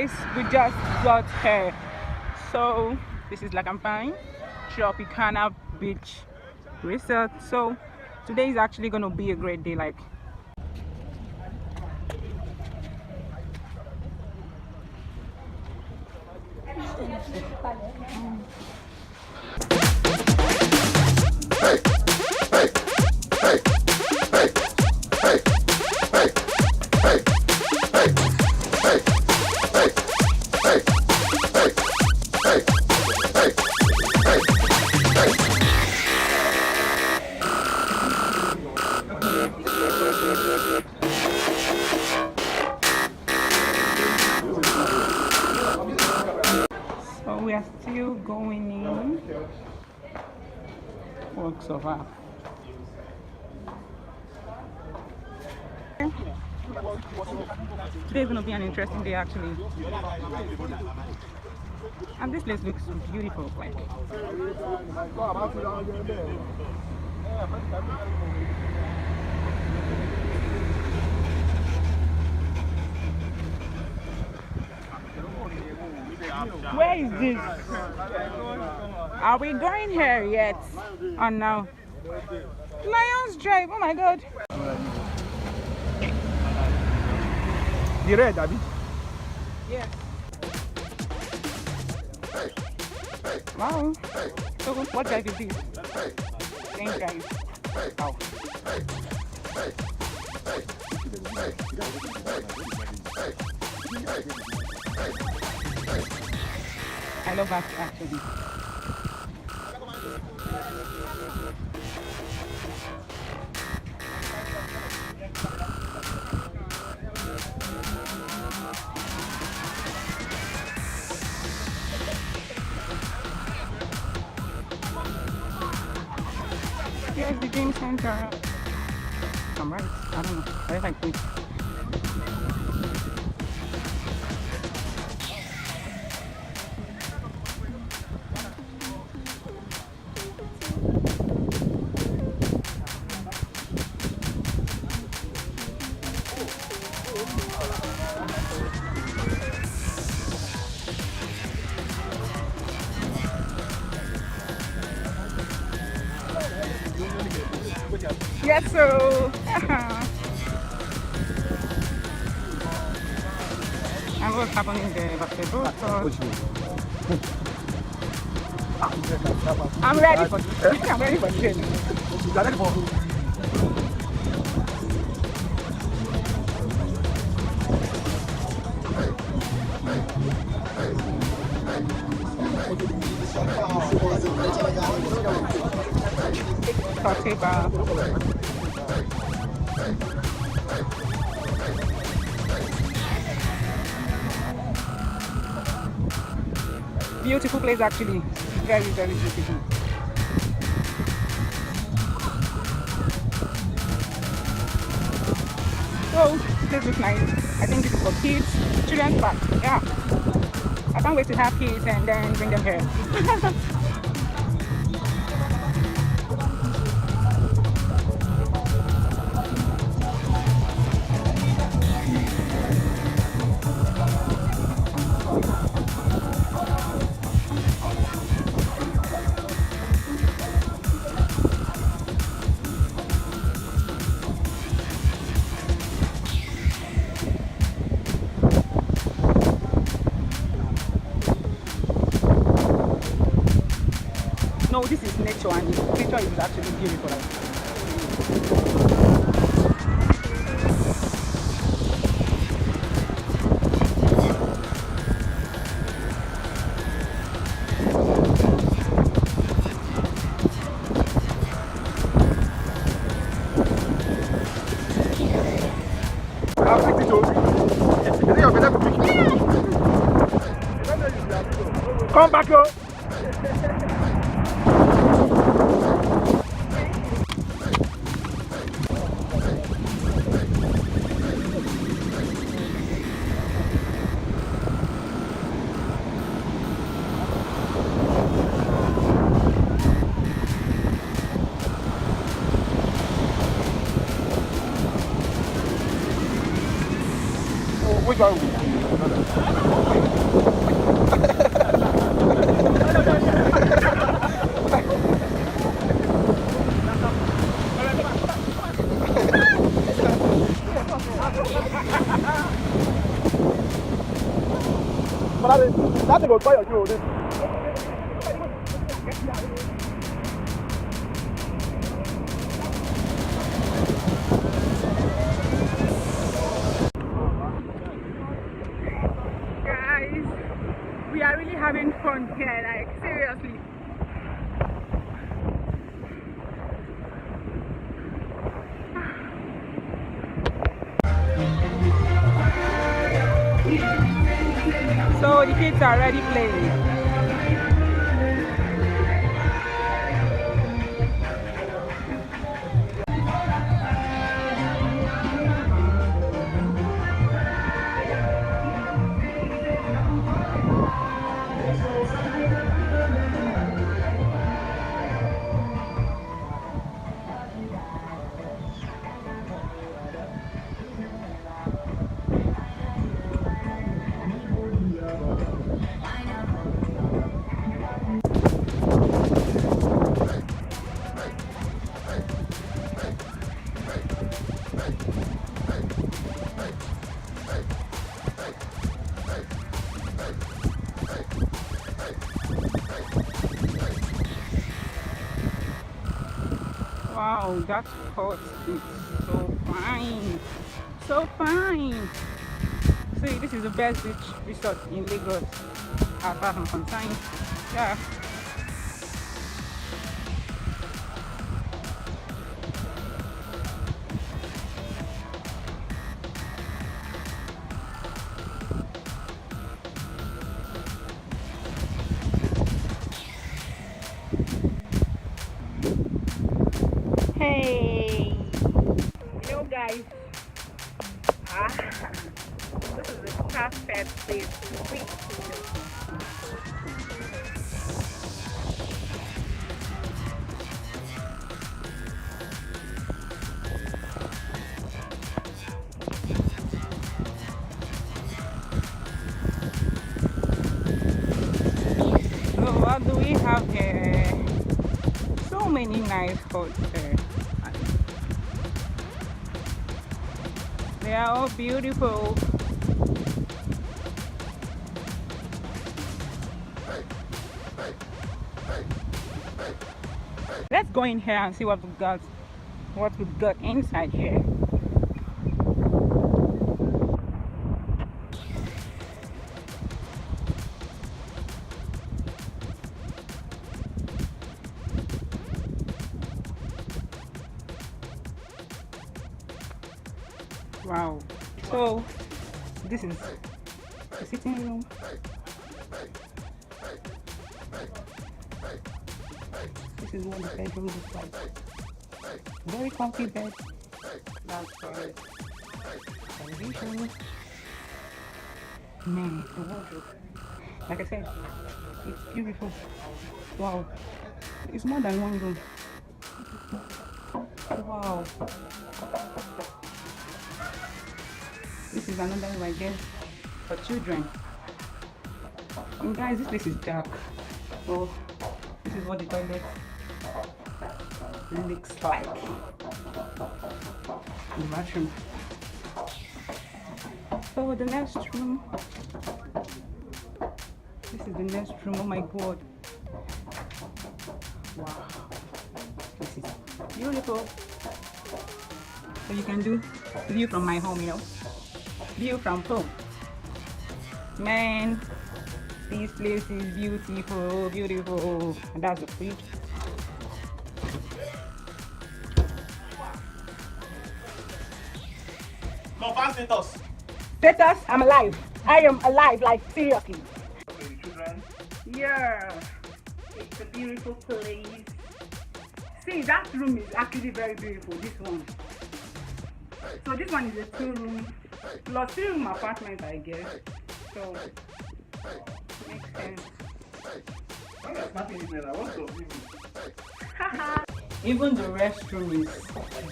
guys, we just got here. So this is La Campagne Tropicana Beach Resort. So today is actually going to be a great day. Like, so we are still going in. Works of art. Today is going to be an interesting day actually. And this place looks beautiful. Like, where is this? Are we going here yet? Oh no. Lions Drive, oh my god. The red, Abby? Yes. Wow. So what drive is this? Train drive. Wow. I love that actually. Here's the game center. I'm right. I don't know. I like this. Yes, so and what's happening there? Basketball. So I'm ready for this. I'm ready for this. Saute bar. Beautiful place actually. Very, very beautiful. So this looks nice. I think this is for kids, children's park. Yeah. I can't wait to have kids and then bring them here. No, this is nature and nature is actually beautiful. Come back, yo! Which one? That thing will spoil your shoe. Guys, we are really having fun here, like seriously. So the kids are already playing. Wow, that spot is so fine. So fine. See, this is the best beach resort in Lagos as far as I'm concerned. Yeah. Hey, guys, this is the perfect place to be. So what do we have here? So many nice spots here. They are all beautiful. Let's go in here and see what we've got inside here. Wow. So this is the sitting room. This is what the bedroom looks like. Very comfy bed. That's for television. Man, the wardrobe. Like I said, it's beautiful. Wow. It's more than one room. Wow. This is another room, I guess, for children. And guys, this place is dark. So this is what the toilet looks like. The bathroom. So the next room. This is the next room. Oh my god. Wow. This is beautiful. So you can do view from my home, view from home. Man, this place is beautiful, beautiful. And that's the fridge. Confirm status. Status, I'm alive. I am alive, like seriously. Okay, children. Yeah, it's a beautiful place. See, that room is actually very beautiful, this one. So this one is a 2-room plus 3-room apartment, I guess. So makes sense. Even the restroom is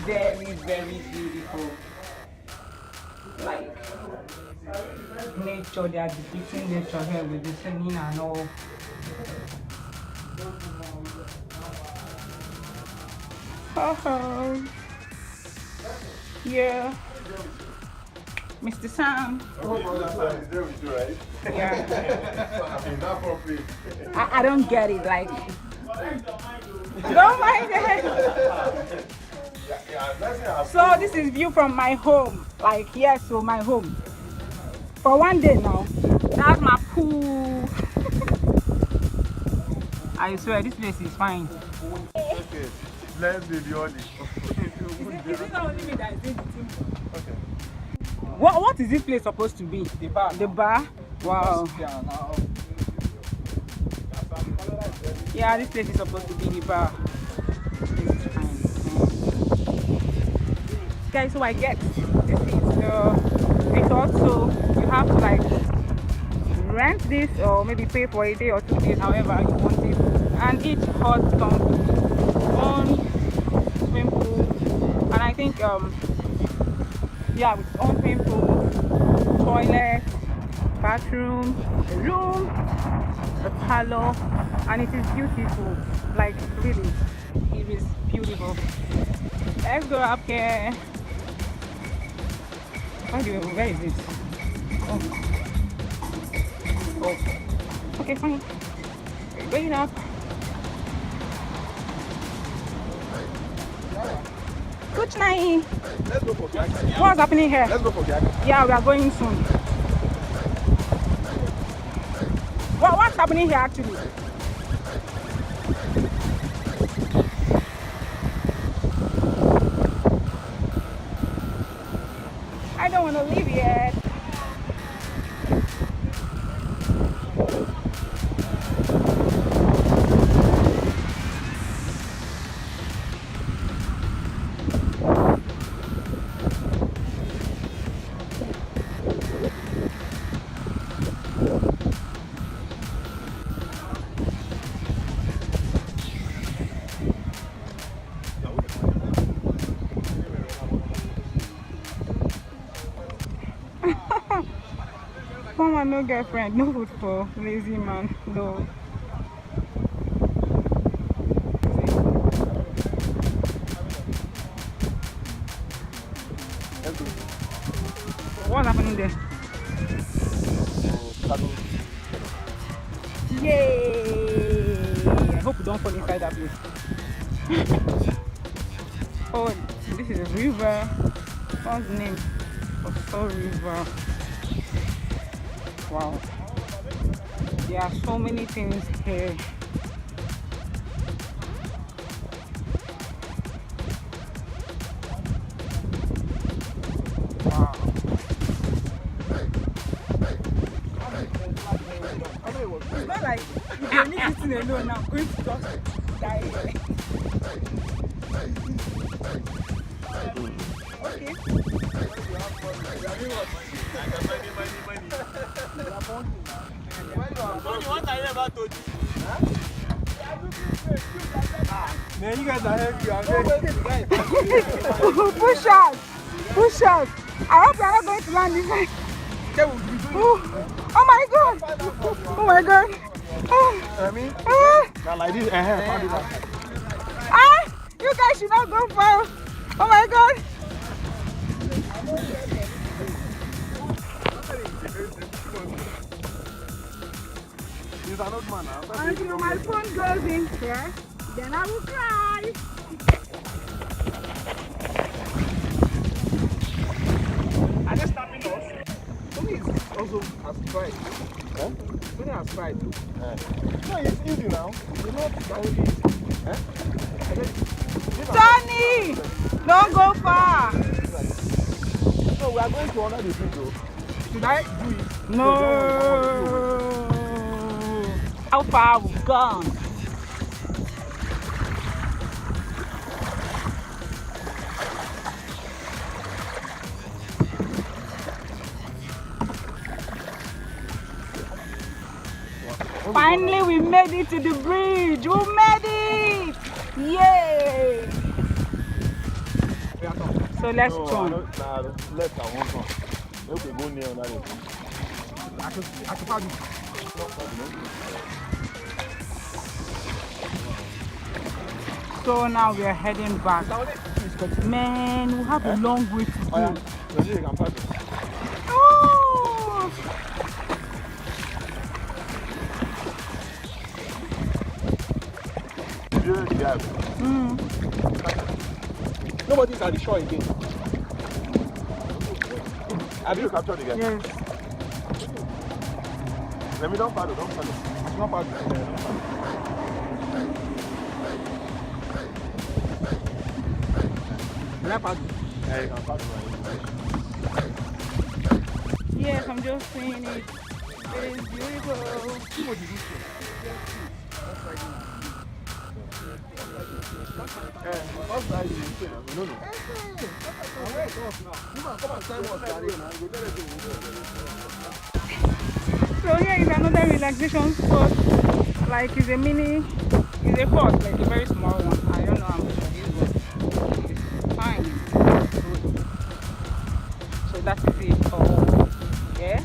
very, very beautiful. Like nature, they are depicting nature here with the singing and all. Yeah. Mr. Sam. Oh, brother, is there with you, right? Yeah. I mean, not properly. I don't get it. Like, don't mind it. So this is view from my home. Like, yes, so my home. For one day now. That's my pool. I swear, this place is fine. Okay, let's be the only. Is it not only me that is in the team? Okay. What is this place supposed to be? The bar. The bar? Wow. Yeah, this place is supposed to be the bar. It's fine. Guys, so I get this is the resort, so you have to like rent this or maybe pay for a day or 2 days, however you want it. And each hut comes with its own swimming pool, and I think yeah, with its own swimming pool, toilet, bathroom, a room, a parlor, and it is beautiful. Like, really, it is beautiful. Let's go up here. Where is this? Oh. Okay, fine. We're going up. Good night. Let's go for kayaking. What's happening here? Let's go for kayaking. Yeah, we are going soon. What's happening here actually? I don't want to leave yet. Mama, no girlfriend, no food for lazy man, no. What's happening there? Yay! I hope you don't fall inside that place. Oh, this is a river. What's the name? Oh, river. Wow, there are so many things here. Wow. It's not like you can leave this thing alone now, going to just die here. Okay. What I ever told you? Man, you guys are heavy. Push out! Push out! I hope you are not going to land this way. Oh my god! Oh my god! I mean, now like this, you guys should not go far! Oh my god! He's an old man now. Until my phone goes in here, then I will cry. Are they stopping us? Tony is also has tried. Huh? Tony has tried. No, it's easy now. You know that will be easy. Tony! Don't go far! No, we are going to honor the bridge though. Should I do it? No! How far have we gone? Finally, we made it to the bridge. We made it! Yay! So let's turn. Left and one turn. Okay, go near that way. I can find you. So now we are heading back. Man, we have a long way to go. Yeah. Nobody's at the shore again. Have you captured the guy? Yes. Let me don't paddle, don't paddle. It's not paddle. Yeah, don't paddle. Can I paddle? Yeah, you can paddle. Yes, I'm just seeing it. It is beautiful. So here is another relaxation spot. Like it's a fort, like a very small one. I don't know how much it is, but it's fine. So that is it. Oh, yeah.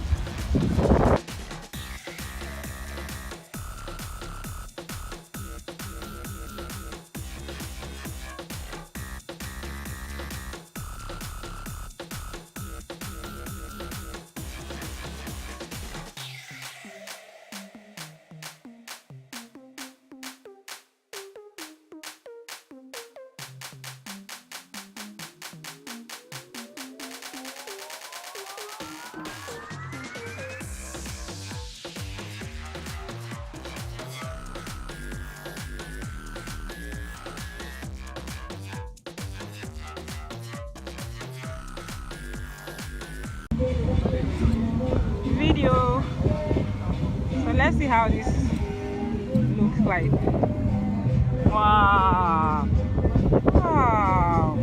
Video. So let's see how this looks like. Wow. Wow.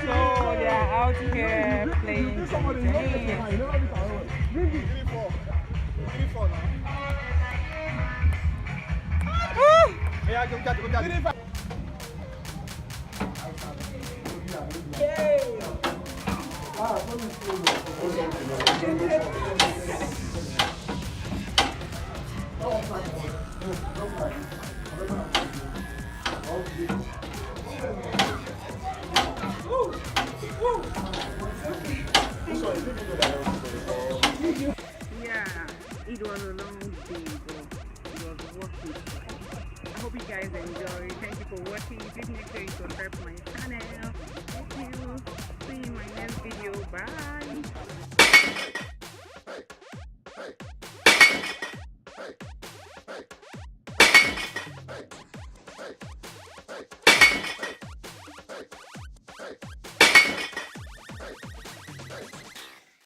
So they are out here playing tennis. Yeah, it was a long day, but it was worth it. I hope you guys enjoy. Thank you for watching. Please make sure you subscribe to my channel. Thank you. See you in my next video. Bye.